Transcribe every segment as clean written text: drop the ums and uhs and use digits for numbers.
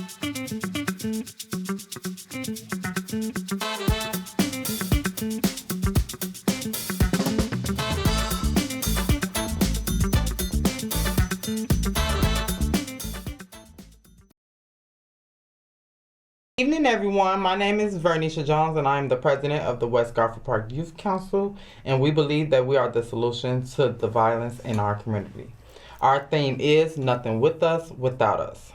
Good evening, everyone. My name is Vernisha Jones, and I am the president of the West Garfield Park Youth Council, and we believe that we are the solution to the violence in our community. Our theme is Nothing With Us, Without Us.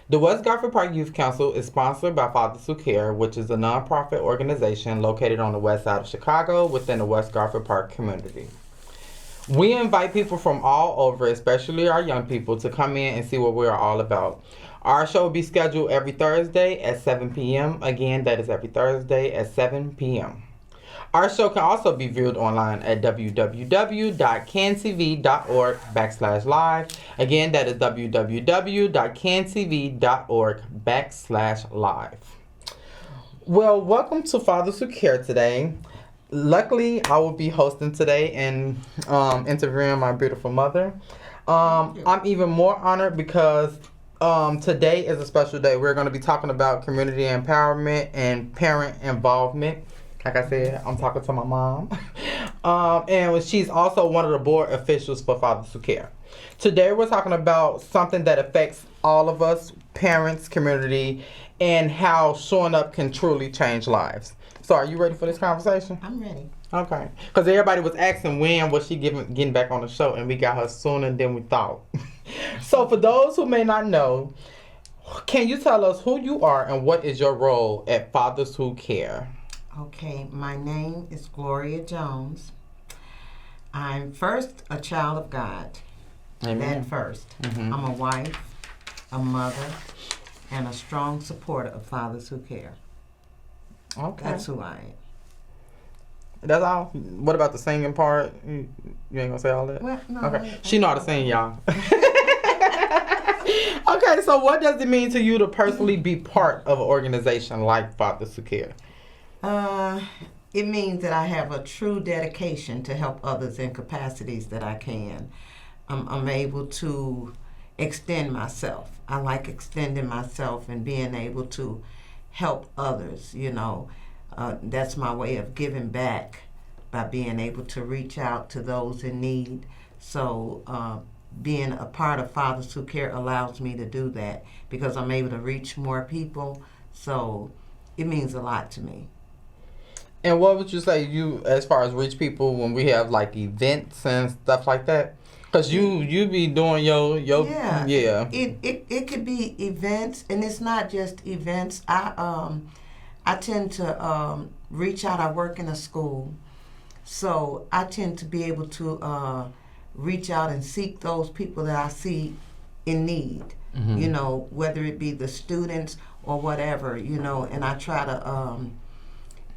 The West Garfield Park Youth Council is sponsored by Fathers Who Care, which is a nonprofit organization located on the west side of Chicago within the West Garfield Park community. We invite people from all over, especially our young people, to come in and see what we're all about. Our show will be scheduled every Thursday at 7 p.m. Again, that is every Thursday at 7 p.m. Our show can also be viewed online at www.cantv.org/live. Again, that is www.cantv.org/live. Well, welcome to Fathers Who Care today. Luckily, I will be hosting today and interviewing my beautiful mother. I'm even more honored because today is a special day. We're going to be talking about community empowerment and parent involvement. Like I said, I'm talking to my mom. And she's also one of the board officials for Fathers Who Care. Today we're talking about something that affects all of us, parents, community, and how showing up can truly change lives. So are you ready for this conversation? I'm ready. Okay. Because everybody was asking when was she getting back on the show, and we got her sooner than we thought. So for those who may not know, can you tell us who you are and what is your role at Fathers Who Care? Okay, my name is Gloria Jones. I'm first a child of God. Amen. That first. Mm-hmm. I'm a wife, a mother, and a strong supporter of Fathers Who Care. Okay. That's who I am. That's all? What about the singing part? You ain't gonna say all that? Well, no. Okay. She know how to sing, y'all. Okay, so what does it mean to you to personally be part of an organization like Fathers Who Care? It means that I have a true dedication to help others in capacities that I can. I'm able to extend myself. I like extending myself and being able to help others, you know. That's my way of giving back by being able to reach out to those in need. So being a part of Fathers Who Care allows me to do that because I'm able to reach more people. So it means a lot to me. And what would you say you, as far as reach people, when we have like events and stuff like that? Because you be doing your yeah. It could be events, and it's not just events. I tend to reach out. I work in a school, so I tend to be able to reach out and seek those people that I see in need. Mm-hmm. You know, whether it be the students or whatever. You know, and I try to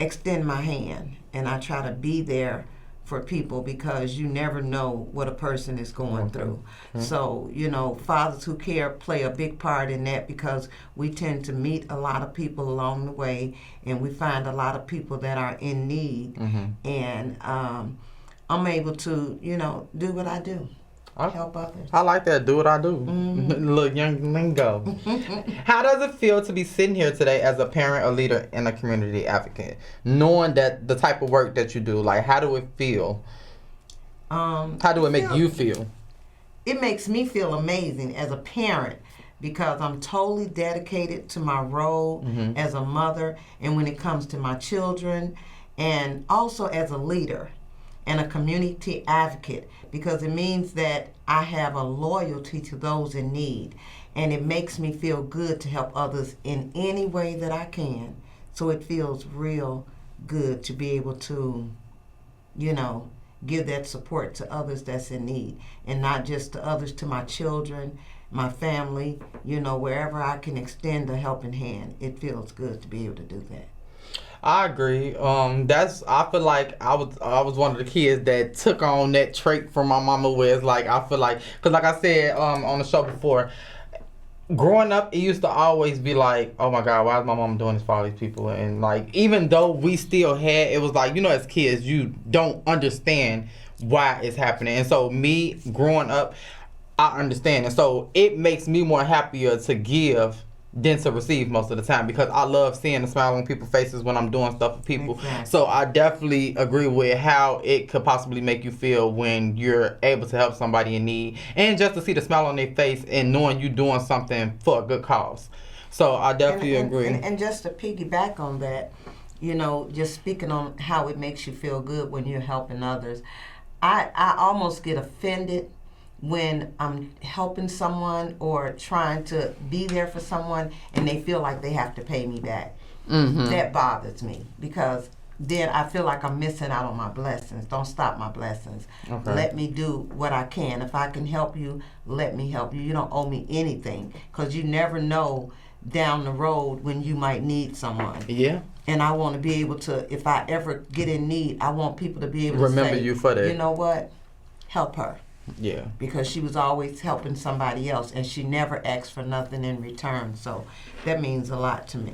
extend my hand, and I try to be there for people because you never know what a person is going through. Mm-hmm. So, you know, Fathers Who Care play a big part in that because we tend to meet a lot of people along the way, and we find a lot of people that are in need. Mm-hmm. And I'm able to, you know, do what I do. Help others. I like that. Do what I do. Mm-hmm. Little young lingo. How does it feel to be sitting here today as a parent, a leader, and a community advocate, knowing that the type of work that you do? Like, how do it feel? How do it make you feel? It makes me feel amazing as a parent because I'm totally dedicated to my role as a mother, and when it comes to my children, and also as a leader and a community advocate, because it means that I have a loyalty to those in need, and it makes me feel good to help others in any way that I can. So it feels real good to be able to, you know, give that support to others that's in need, and not just to others, to my children, my family, you know, wherever I can extend a helping hand. It feels good to be able to do that. I agree. I feel like I was one of the kids that took on that trait from my mama, where it's like, I feel like, because like I said on the show before, growing up, it used to always be like, oh my God, why is my mom doing this for all these people? And like, even though we still had, it was like, you know, as kids, you don't understand why it's happening. And so me growing up, I understand. And so it makes me more happier to give than to receive most of the time, because I love seeing the smile on people's faces when I'm doing stuff for people. Exactly. So I definitely agree with how it could possibly make you feel when you're able to help somebody in need, and just to see the smile on their face and knowing you doing something for a good cause. So I definitely agree. And just to piggyback on that, just speaking on how it makes you feel good when you're helping others, I almost get offended when I'm helping someone or trying to be there for someone and they feel like they have to pay me back. That bothers me, because then I feel like I'm missing out on my blessings. Don't stop my blessings. Okay. Let me do what I can. If I can help you, let me help you. You don't owe me anything, because you never know down the road when you might need someone. Yeah. And I want to be able to, if I ever get in need, I want people to be able to remember say, you for that. you know what, help her. Yeah. Because she was always helping somebody else, and she never asked for nothing in return. So that means a lot to me.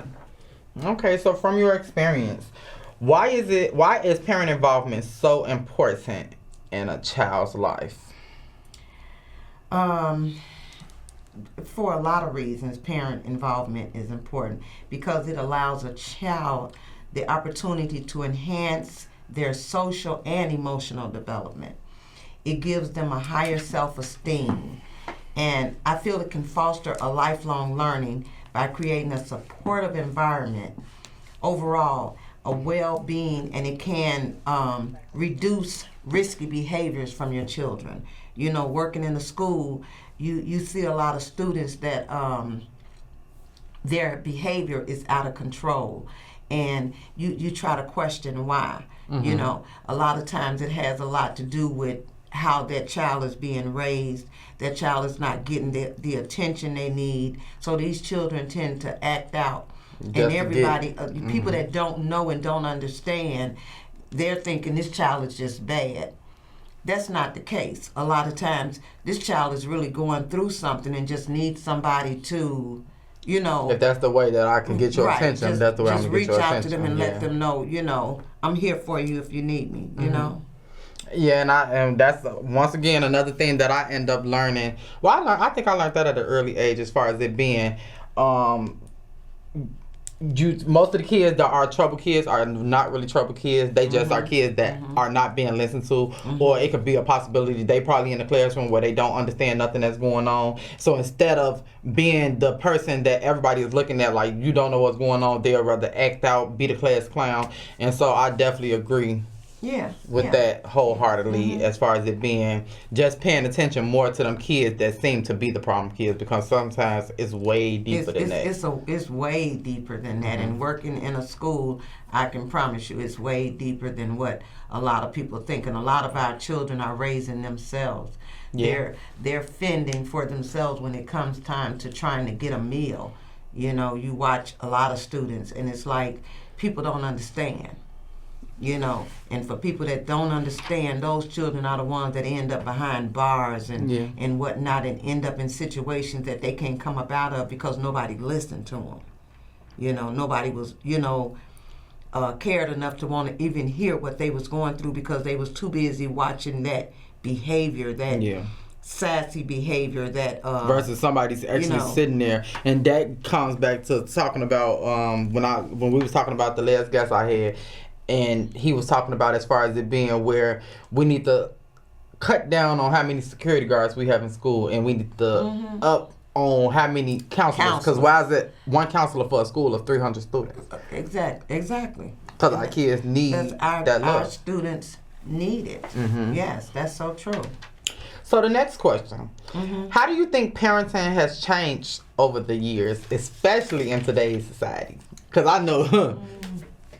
Okay, so from your experience, why is parent involvement so important in a child's life? For a lot of reasons, parent involvement is important, because it allows a child the opportunity to enhance their social and emotional development. It gives them a higher self-esteem, and I feel it can foster a lifelong learning by creating a supportive environment. Overall, a well-being, and it can reduce risky behaviors from your children. Working in the school, you see a lot of students that their behavior is out of control, and you try to question why. A lot of times it has a lot to do with how that child is being raised. That child is not getting the attention they need, so these children tend to act out. And everybody, people that don't know and don't understand, they're thinking this child is just bad. That's not the case. A lot of times, this child is really going through something and just needs somebody to, if that's the way that I can get your attention, that's the way I'm going to get your attention. Just reach out to them and let them know, I'm here for you if you need me, you know. Yeah, and that's once again another thing that I end up learning. Well, I think I learned that at an early age, as far as it being, most of the kids that are trouble kids are not really trouble kids. They just are kids that are not being listened to, or it could be a possibility they probably in the classroom where they don't understand nothing that's going on. So instead of being the person that everybody is looking at like you don't know what's going on, they'll rather act out, be the class clown. And so I definitely agree with that wholeheartedly, as far as it being just paying attention more to them kids that seem to be the problem kids, because sometimes it's way deeper than that. It's way deeper than that. And working in a school, I can promise you it's way deeper than what a lot of people think. And a lot of our children are raising themselves. They're fending for themselves when it comes time to trying to get a meal. You watch a lot of students and it's like people don't understand. And for people that don't understand, those children are the ones that end up behind bars and whatnot, and end up in situations that they can't come up out of because nobody listened to them. Nobody was, cared enough to want to even hear what they was going through, because they was too busy watching that behavior, that sassy behavior, that versus somebody's actually sitting there. And that comes back to talking about when we was talking about the last guest I had. And he was talking about as far as it being where we need to cut down on how many security guards we have in school, and we need to up on how many counselors. Because why is it one counselor for a school of 300 students? Exactly. Because our kids need that love. Our students need it. Yes, that's so true. So the next question, how do you think parenting has changed over the years, especially in today's society? Because I know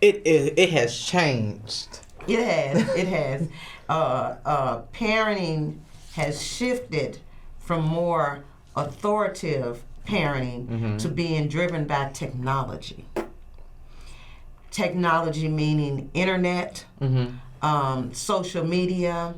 it has changed. It has. Parenting has shifted from more authoritative parenting to being driven by technology. Technology meaning internet, social media,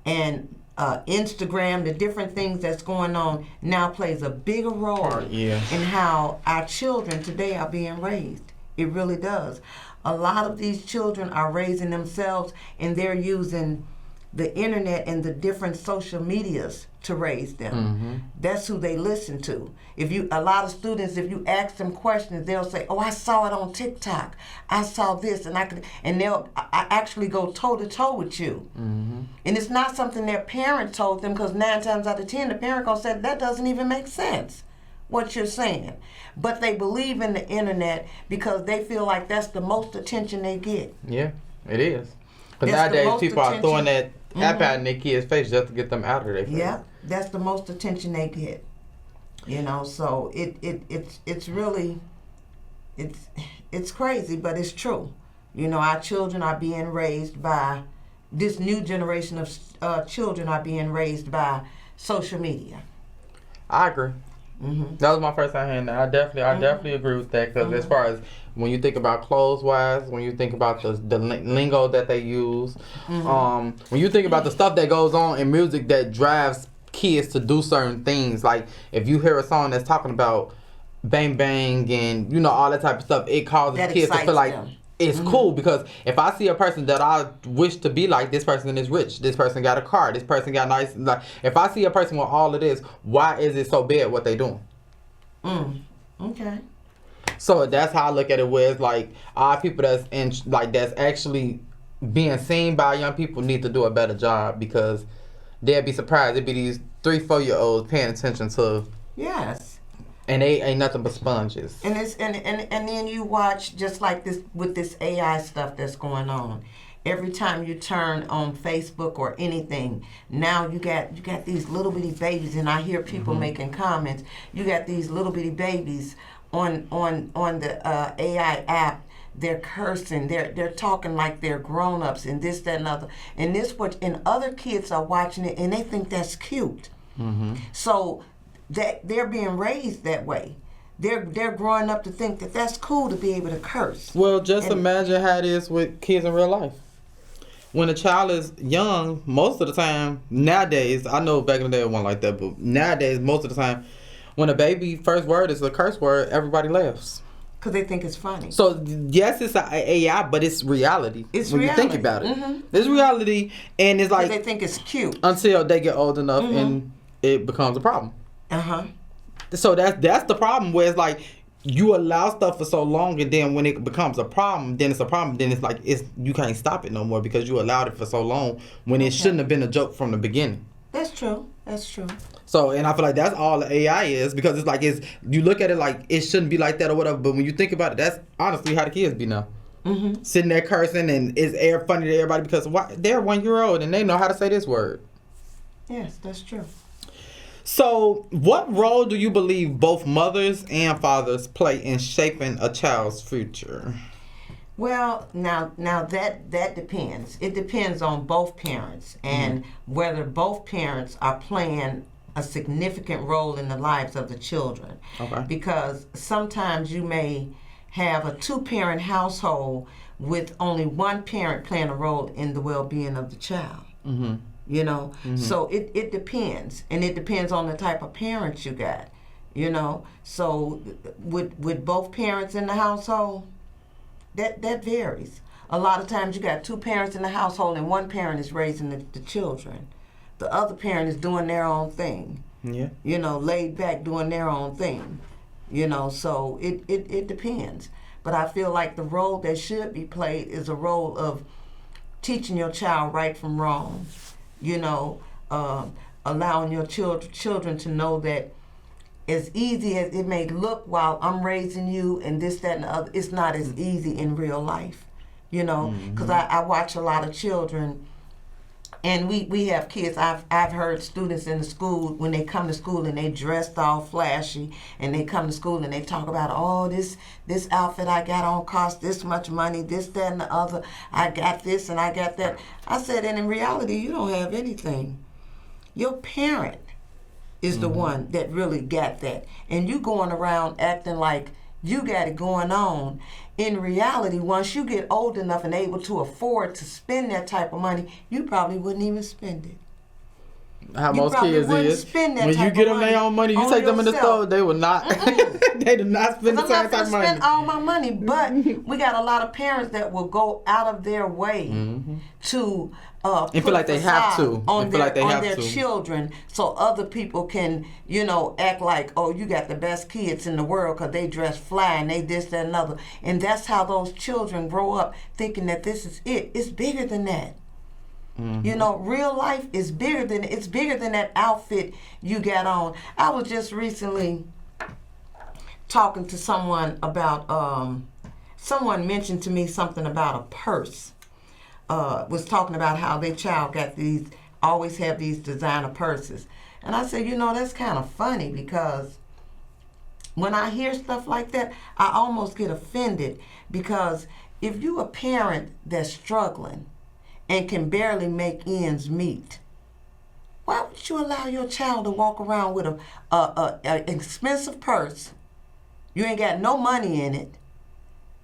and Instagram, the different things that's going on now plays a bigger role in how our children today are being raised. It really does. A lot of these children are raising themselves, and they're using the internet and the different social medias to raise them. That's who they listen to. A lot of students, if you ask them questions, they'll say, "Oh, I saw it on TikTok. I saw this, and they'll actually go toe to toe with you." And it's not something their parent told them, because 9 times out of 10, the parent gonna say that doesn't even make sense, what you're saying. But they believe in the internet because they feel like that's the most attention they get. Yeah, it is. Because nowadays people are throwing that app out in their kids' face just to get them out of their face. Yeah, that's the most attention they get. So it's really it's crazy, but it's true. Our children are being raised by this new generation of children are being raised by social media. I agree. That was my first time hearing that. I definitely agree with that, because as far as when you think about clothes wise, when you think about the lingo that they use, when you think about the stuff that goes on in music that drives kids to do certain things, like if you hear a song that's talking about bang bang and all that type of stuff, it causes that kids to feel like them. It's cool, because if I see a person that I wish to be like, this person is rich, this person got a car, this person got nice, like, if I see a person with all of this, why is it so bad what they doing? Okay. So that's how I look at it, where it's like our people that's actually being seen by young people need to do a better job, because they'll be surprised. It'd be these 3-4-year-olds paying attention to. Yes. And they ain't nothing but sponges. And then you watch, just like this with this AI stuff that's going on. Every time you turn on Facebook or anything, now you got these little bitty babies, and I hear people making comments. You got these little bitty babies on the AI app. They're cursing. They're talking like they're grown-ups and this, that, and other. And other kids are watching it and they think that's cute. So that they're being raised that way. They're growing up to think that that's cool to be able to curse. Well, just imagine how it is with kids in real life. When a child is young, most of the time, nowadays, I know back in the day it wasn't like that, but nowadays, most of the time, when a baby first word is a curse word, everybody laughs. Because they think it's funny. So, yes, it's an AI, but it's reality. It's when reality. You think about it. It's reality, and it's like... they think it's cute. Until they get old enough and it becomes a problem. So that's the problem, where it's like you allow stuff for so long, and then when it becomes a problem, then it's a problem. Then it's like you can't stop it no more, because you allowed it for so long when it shouldn't have been a joke from the beginning. That's true. So, and I feel like that's all the AI is, because it's like you look at it like it shouldn't be like that or whatever, but when you think about it, that's honestly how the kids be now. Sitting there cursing, and it's funny to everybody because they're 1 year old and they know how to say this word. Yes, that's true. So, what role do you believe both mothers and fathers play in shaping a child's future? Well, now that depends. It depends on both parents and whether both parents are playing a significant role in the lives of the children. Okay. Because sometimes you may have a 2-parent household with only one parent playing a role in the well-being of the child. So it depends, and it depends on the type of parents you got. So with both parents in the household, that varies. A lot of times you got 2 parents in the household and one parent is raising the children. The other parent is doing their own thing. Yeah. Laid back doing their own thing. So it depends. But I feel like the role that should be played is a role of teaching your child right from wrong. Allowing your children to know that as easy as it may look while I'm raising you and this, that, and the other, it's not as easy in real life. Because I watch a lot of children, and we have kids. I've heard students in the school, when they come to school and they dressed all flashy, and they come to school and they talk about, oh, this outfit I got on cost this much money, this, that, and the other. I got this and I got that. I said, and in reality, you don't have anything. Your parent is the one that really got that. And you going around acting like you got it going on. In reality, once you get old enough and able to afford to spend that type of money, you probably wouldn't even spend it. How most kids is. When you get them their own money, you take them in the store, they will not. They do not spend the same type of money. I'm not going to spend all my money, but we got a lot of parents that will go out of their way to and feel like they have to. on And feel like they have their to. children, so other people can, act like, oh, you got the best kids in the world because they dress fly and they this, that, and other. And that's how those children grow up thinking that this is it. It's bigger than that. Real life is bigger than that outfit you got on. I was just recently talking to someone about someone mentioned to me something about a purse. Was talking about how their child always have these designer purses. And I said, that's kind of funny, because when I hear stuff like that, I almost get offended, because if you a parent that's struggling and can barely make ends meet, why would you allow your child to walk around with a expensive purse? You ain't got no money in it.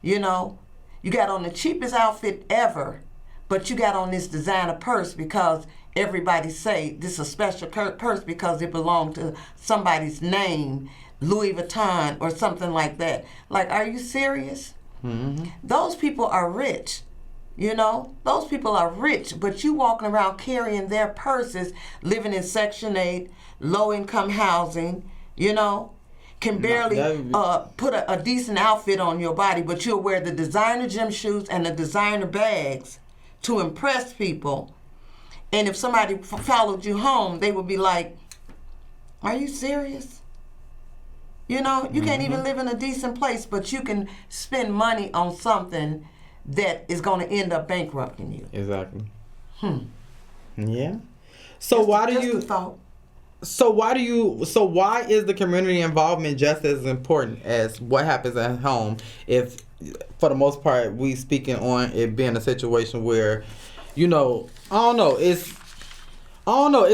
You got on the cheapest outfit ever, but you got on this designer purse because everybody say this is a special purse because it belonged to somebody's name, Louis Vuitton or something like that. Like, are you serious? Mm-hmm. Those people are rich. Those people are rich, but you walking around carrying their purses, living in Section 8, low-income housing, can barely put a decent outfit on your body, but you'll wear the designer gym shoes and the designer bags to impress people. And if somebody followed you home, they would be like, are you serious? You can't even live in a decent place, but you can spend money on something that is going to end up bankrupting you. Exactly. Yeah. So why is the community involvement just as important as what happens at home, if for the most part we speaking on it being a situation where, I don't know, it's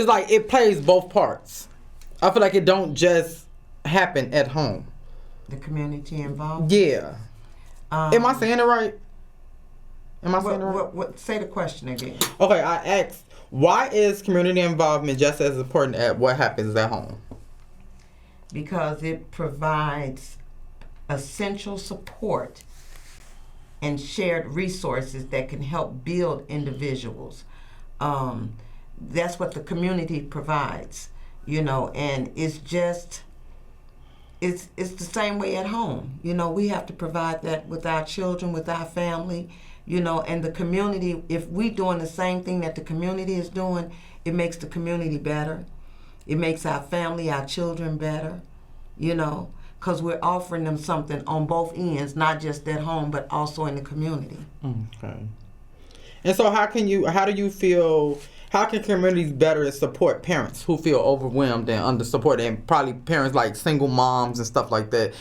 like it plays both parts. I feel like it don't just happen at home. The community involved? Yeah. Am I saying it right? Say the question again. Okay, I asked, why is community involvement just as important at what happens at home? Because it provides essential support and shared resources that can help build individuals. That's what the community provides, and it's the same way at home. We have to provide that with our children, with our family, and the community. If we doing the same thing that the community is doing, it makes the community better. It makes our family, our children better, because we're offering them something on both ends, not just at home, but also in the community. Okay. And so how do you feel, how can communities better support parents who feel overwhelmed and under supported, and probably parents like single moms and stuff like that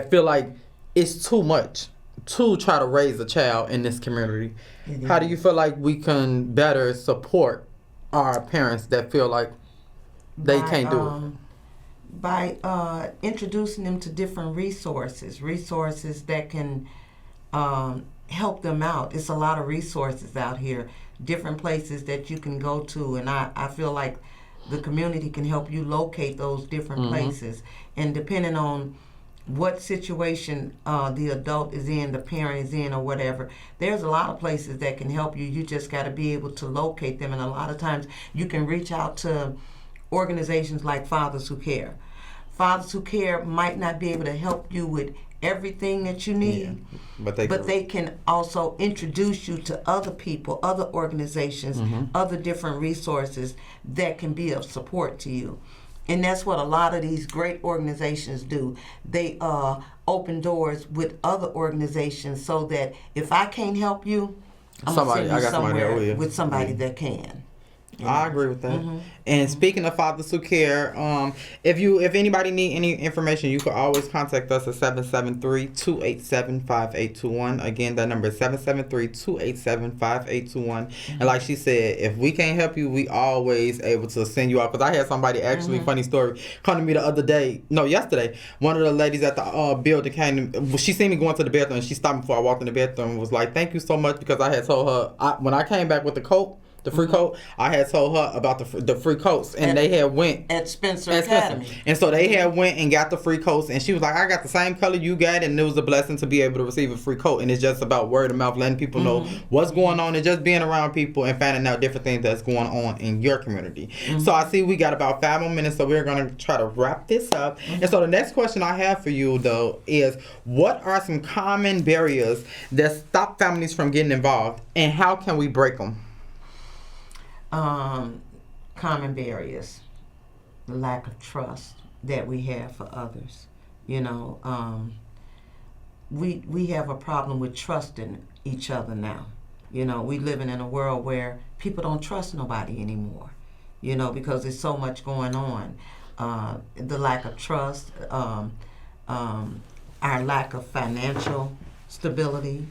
feel like it's too much to try to raise a child in this community? Mm-hmm. How do you feel like we can better support our parents that feel like they can't do it? By introducing them to different resources that can help them out. It's a lot of resources out here, different places that you can go to, and I feel like the community can help you locate those different places. And depending on what situation the adult is in, the parent is in, or whatever, there's a lot of places that can help you. You just got to be able to locate them, and a lot of times you can reach out to organizations like Fathers Who Care. Fathers Who Care might not be able to help you with everything that you need, but they can also introduce you to other people, other organizations, other different resources that can be of support to you. And that's what a lot of these great organizations do. They open doors with other organizations so that if I can't help you, I'm going to send you somewhere with somebody that can. I agree with that. And speaking of Fathers Who Care, if anybody need any information, you can always contact us at 773-287-5821. Again, that number is 773-287-5821. And like she said, if we can't help you, we always able to send you out. Because I had somebody actually, funny story, come to me the other day, yesterday. One of the ladies at the building came, she seen me going to the bathroom, and she stopped me before I walked in the bathroom and was like, thank you so much, because I had told her, when I came back with the coat, the free coat. I had told her about the free coats, and they had went at Spencer Academy. And so they had went and got the free coats, and she was like, I got the same color you got, and it was a blessing to be able to receive a free coat. And it's just about word of mouth, letting people know what's going on, and just being around people and finding out different things that's going on in your community. So I see we got about 5 more minutes, so we're going to try to wrap this up. And so the next question I have for you, though, is what are some common barriers that stop families from getting involved, and how can we break them? Common barriers, the lack of trust that we have for others. You know, we have a problem with trusting each other now. You know, we living in a world where people don't trust nobody anymore. You know, because there's so much going on. The lack of trust, our lack of financial stability,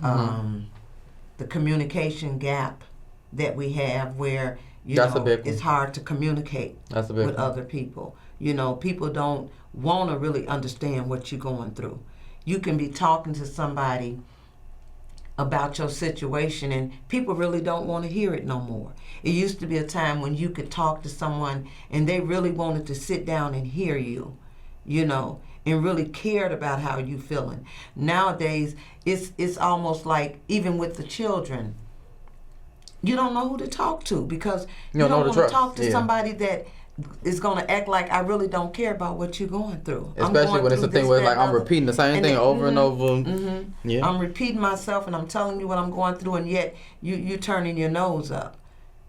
the communication gap that we have where it's hard to communicate with other people. You know, people don't want to really understand what you're going through. You can be talking to somebody about your situation and people really don't want to hear it no more. It used to be a time when you could talk to someone and they really wanted to sit down and hear you, you know, and really cared about how you feeling. Nowadays, it's almost like, even with the children, you don't know who to talk to because you don't want to talk to somebody that is going to act like I really don't care about what you're going through. Especially when it's a thing where like I'm repeating the same thing over and over. Yeah. I'm repeating myself and I'm telling you what I'm going through, and yet you turning your nose up.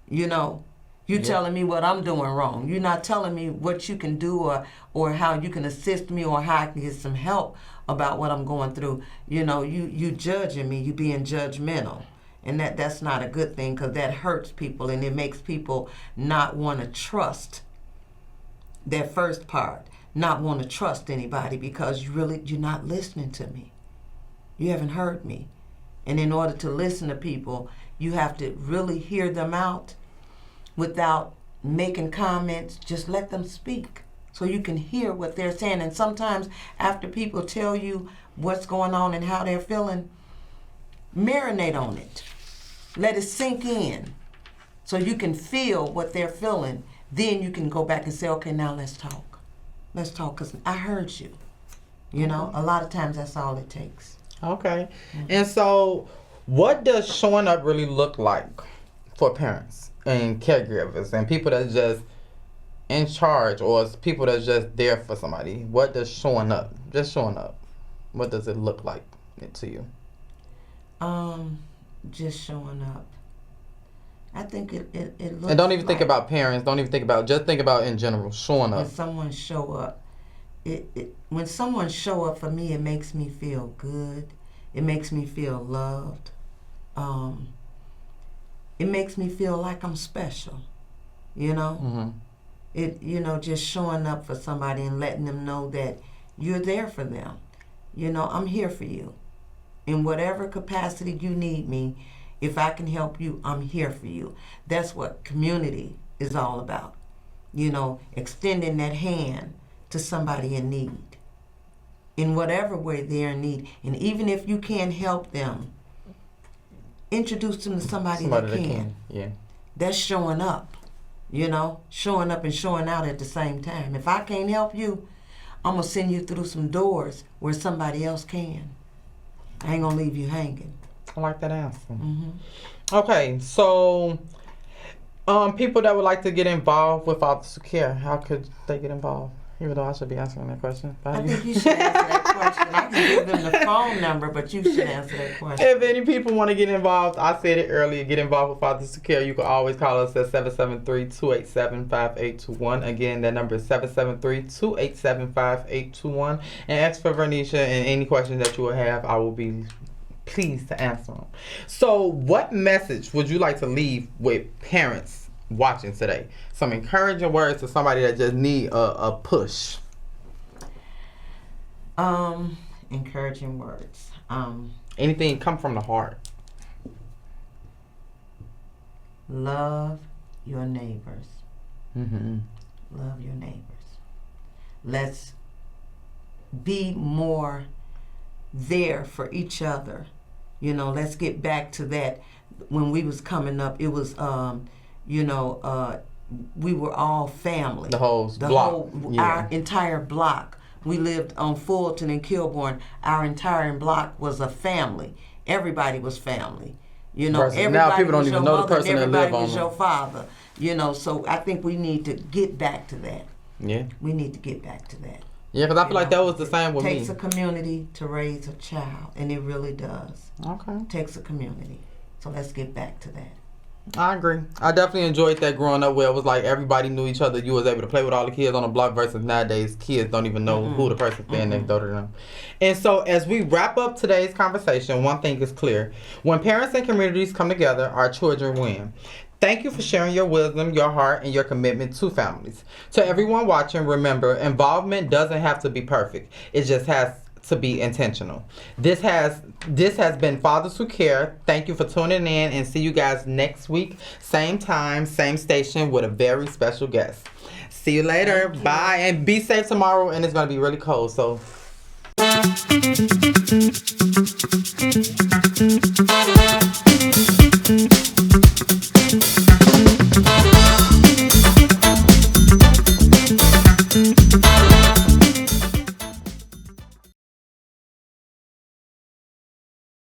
You know, you telling me what I'm doing wrong. You're not telling me what you can do or how you can assist me or how I can get some help about what I'm going through. You know, you judging me, you being judgmental. And that's not a good thing, because that hurts people and it makes people not want to trust. That first part, not want to trust anybody because you're not listening to me. You haven't heard me. And in order to listen to people, you have to really hear them out without making comments. Just let them speak so you can hear what they're saying. And sometimes after people tell you what's going on and how they're feeling, marinate on it. Let it sink in so you can feel what they're feeling. Then you can go back and say, okay, now let's talk. Let's talk because I heard you. You know, a lot of times that's all it takes. Okay. And so what does showing up really look like for parents and caregivers and people that's just in charge, or people that's just there for somebody? What does showing up, what does it look like to you? Just showing up. I think it looks. And don't even think about parents. Don't even think about. Just think about in general. Showing up. When someone show up, when someone show up for me, it makes me feel good. It makes me feel loved. It makes me feel like I'm special. You know. Just showing up for somebody and letting them know that you're there for them. You know, I'm here for you. In whatever capacity you need me, if I can help you, I'm here for you. That's what community is all about. You know, extending that hand to somebody in need. In whatever way they're in need. And even if you can't help them, introduce them to somebody that can. Yeah. That's showing up. You know, showing up and showing out at the same time. If I can't help you, I'm going to send you through some doors where somebody else can. I ain't going to leave you hanging. I like that answer. Okay, so people that would like to get involved with Fathers Who Care, how could they get involved? Even though I should be answering that question. I think you should answer that question. I can give them the phone number, but you should answer that question. If any people want to get involved, I said it earlier, get involved with Fathers Who Care. You can always call us at 773-287-5821. Again, that number is 773-287-5821. And ask for Vernisha, and any questions that you will have, I will be pleased to answer them. So what message would you like to leave with parents watching today? Some encouraging words to somebody that just need a push. Encouraging words. Anything come from the heart. Love your neighbors. Love your neighbors. Let's be more there for each other Let's get back to that. When we was coming up, it was, we were all family. The whole block. Our entire block. We lived on Fulton and Kilbourne. Our entire block was a family. Everybody was family. Everybody now people don't even know the person that live on was your father. So I think we need to get back to that. Yeah. We need to get back to that. Yeah, because I feel like that was the same with me. It takes a community to raise a child, and it really does. Okay. It takes a community. So let's get back to that. I agree. I definitely enjoyed that growing up where it was like everybody knew each other. You was able to play with all the kids on the block versus nowadays kids don't even know who the person standing next door to them. And so as we wrap up today's conversation, one thing is clear. When parents and communities come together, our children win. Thank you for sharing your wisdom, your heart, and your commitment to families. To everyone watching, remember, involvement doesn't have to be perfect. It just has to be intentional. This has been Fathers Who Care. Thank you for tuning in, and see you guys next week, same time, same station, with a very special guest. See you later. Bye, and be safe tomorrow, and it's going to be really cold, so